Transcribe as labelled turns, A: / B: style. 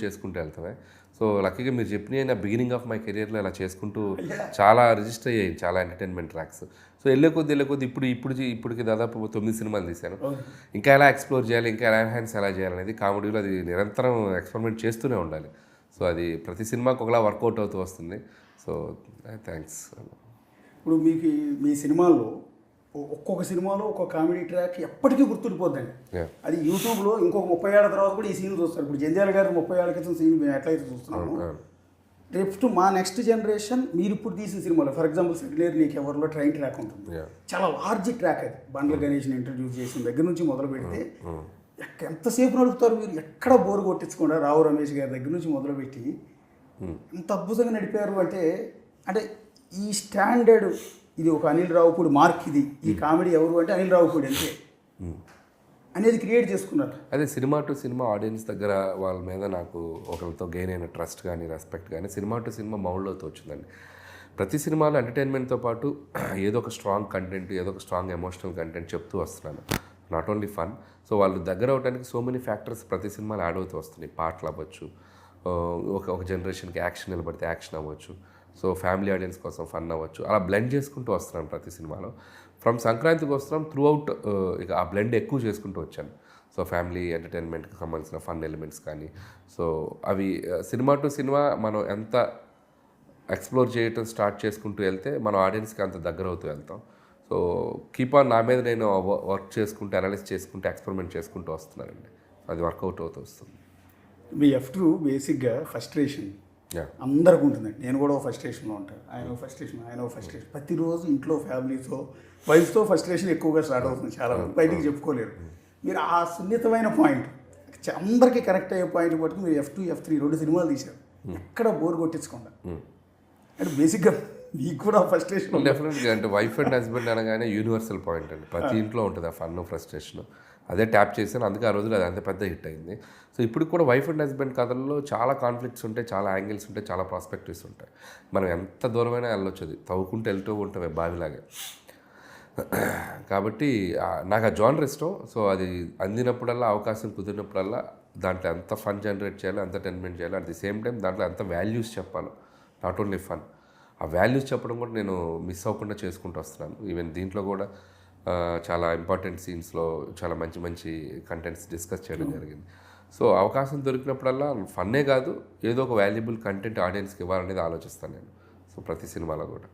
A: చేసుకుంటూ వెళ్తామే. సో లక్కీగా మీరు చెప్పినవి నా బిగినింగ్ ఆఫ్ మై కెరియర్లో ఇలా చేసుకుంటూ చాలా రిజిస్టర్ అయ్యాయి చాలా ఎంటర్టైన్మెంట్ ట్రాక్స్. సో వెళ్ళే కొద్ది ఇప్పటికి దాదాపు 9 సినిమాలు తీశాను. ఇంకా ఎలా ఎక్స్ప్లోర్ చేయాలి, ఇంకా ఎలా ఎన్హాన్స్ ఎలా చేయాలనేది కామెడీలో అది నిరంతరం ఎక్స్పెరిమెంట్ చేస్తూనే ఉండాలి. సో అది ప్రతి సినిమాకి ఒకలా వర్కౌట్ అవుతూ వస్తుంది. So thanks.
B: ఇప్పుడు మీకు మీ సినిమాల్లో ఒక్కొక్క సినిమాలో ఒక్కొక్క కామెడీ ట్రాక్ ఎప్పటికీ గుర్తుండిపోద్దండి. అది యూట్యూబ్లో ఇంకొక 30 ఏళ్ళ తర్వాత కూడా ఈ సీన్ చూస్తారు. ఇప్పుడు జంధ్యాల గారు 30 ఏళ్ళ క్రితం సీన్ మేము ఎట్లయితే చూస్తున్నాము, రేపు మా నెక్స్ట్ జనరేషన్ మీరు ఇప్పుడు తీసిన సినిమాలో ఫర్ ఎగ్జాంపుల్ సెటిలేరు నీకెవరిలో ట్రైన్ ట్రాక్ ఉంటుంది. చాలా లార్జ్ ట్రాక్ అది. బండ్ల గణేష్ని ఇంట్రడ్యూస్ చేసిన దగ్గర నుంచి మొదలు పెడితే ఎంతసేపు నడుపుతారు మీరు, ఎక్కడ బోరు కొట్టించకుండా రావు రమేష్ గారి దగ్గర నుంచి మొదలుపెట్టి ఎంత అద్భుతంగా నడిపారు అంటే అంటే ఈ స్టాండర్డ్ ఇది ఒక అనిల్ రావుపూడి మార్క్, ఇది ఈ కామెడీ ఎవరు అంటే అనిల్ రావుపూడి అంతే అనేది క్రియేట్ చేసుకున్నారు.
A: అదే సినిమా టు సినిమా ఆడియన్స్ దగ్గర వాళ్ళ మీద నాకు ఒకరితో గెయిన్ అయిన ట్రస్ట్ కానీ రెస్పెక్ట్ కానీ సినిమా టు సినిమా మౌల్డ్తో వచ్చిందండి. ప్రతి సినిమాలో ఎంటర్టైన్మెంట్తో పాటు ఏదో ఒక స్ట్రాంగ్ కంటెంట్, ఏదో ఒక స్ట్రాంగ్ ఎమోషనల్ కంటెంట్ చెప్తూ వస్తున్నాను. Not only fun. సో వాళ్ళు దగ్గర అవడానికి సో మెనీ ఫ్యాక్టర్స్ ప్రతి సినిమాలో యాడ్ అవుతూ వస్తున్నాయి. పాటలు అవ్వచ్చు, ఒక జనరేషన్కి యాక్షన్ నిలబడితే యాక్షన్ అవ్వచ్చు, సో ఫ్యామిలీ ఆడియన్స్ కోసం ఫన్ అవ్వచ్చు, అలా బ్లెండ్ చేసుకుంటూ వస్తున్నాను ప్రతి సినిమాలో. ఫ్రమ్ సంక్రాంతికి వస్తున్నాం త్రూ అవుట్ ఇక ఆ బ్లెండ్ ఎక్కువ చేసుకుంటూ వచ్చాను. సో ఫ్యామిలీ ఎంటర్టైన్మెంట్కి సంబంధించిన ఫన్ ఎలిమెంట్స్ కానీ, సో అవి సినిమా టు సినిమా మనం ఎంత ఎక్స్ప్లోర్ చేయటం స్టార్ట్ చేసుకుంటూ వెళ్తే మనం ఆడియన్స్కి అంత దగ్గర అవుతూ వెళ్తాం. సో కీప్ ఆన్ నా మీద నేను వర్క్ చేసుకుంటూ అనలైజ్ చేసుకుంటూ ఎక్స్పెరిమెంట్ చేసుకుంటూ వస్తున్నానండి. అది వర్కౌట్ అవుతూ వస్తుంది.
B: మీ F2 బేసిక్గా ఫస్ట్రేషన్ అందరికి ఉంటుందండి. నేను కూడా ఫస్ట్రేషన్లో ఉంటాను. ఆయన ఫస్ట్రేషన్ ప్రతిరోజు ఇంట్లో ఫ్యామిలీతో వైఫ్తో ఫస్ట్రేషన్ ఎక్కువగా స్టార్ట్ అవుతుంది. చాలా బయటికి చెప్పుకోలేరు. మీరు ఆ సున్నితమైన పాయింట్ అందరికీ కరెక్ట్ అయ్యే పాయింట్ పట్టుకుని మీరు F2, F3 2 సినిమాలు తీశారు ఎక్కడ బోర్ కొట్టించకుండా. అంటే బేసిక్గా మీకు కూడా ఫ్రస్ట్రేషన్
A: డెఫినెట్గా. అంటే వైఫ్ అండ్ హస్బెండ్ అనగానే యూనివర్సల్ పాయింట్ అండి. ప్రతి ఇంట్లో ఉంటుంది ఆ ఫన్ ఫ్రస్ట్రేషన్. అదే ట్యాప్ చేశాను, అందుకే ఆ రోజులు అది అంత పెద్ద హిట్ అయింది. సో ఇప్పుడు కూడా వైఫ్ అండ్ హస్బెండ్ కథల్లో చాలా కాన్ఫ్లిక్ట్స్ ఉంటాయి, చాలా యాంగిల్స్ ఉంటాయి, చాలా ప్రాస్పెక్టివ్స్ ఉంటాయి. మనం ఎంత దూరమైనా వెళ్ళొచ్చు, అది తవ్వుకుంటూ వెళ్తూ ఉంటామే బావిలాగా. కాబట్టి నాకు ఆ జానర్ ఇష్టం. సో అది అందినప్పుడల్లా, అవకాశం కుదిరినప్పుడల్లా దాంట్లో ఎంత ఫన్ జనరేట్ చేయాలి, ఎంత ఎంటర్టైన్మెంట్ చేయాలి, అట్ ది సేమ్ టైం దాంట్లో ఎంత వాల్యూస్ చెప్పాలి, నాట్ ఓన్లీ ఫన్. ఆ వాల్యూస్ చెప్పడం కూడా నేను మిస్ అవ్వకుండా చేసుకుంటూ వస్తున్నాను. ఈవెన్ దీంట్లో కూడా చాలా ఇంపార్టెంట్ సీన్స్లో చాలా మంచి మంచి కంటెంట్స్ డిస్కస్ చేయడం జరిగింది. సో అవకాశం దొరికినప్పుడల్లా ఫన్నే కాదు, ఏదో ఒక వాల్యుబుల్ కంటెంట్ ఆడియన్స్కి ఇవ్వాలనేది ఆలోచిస్తాను నేను. సో ప్రతి సినిమాలో కూడా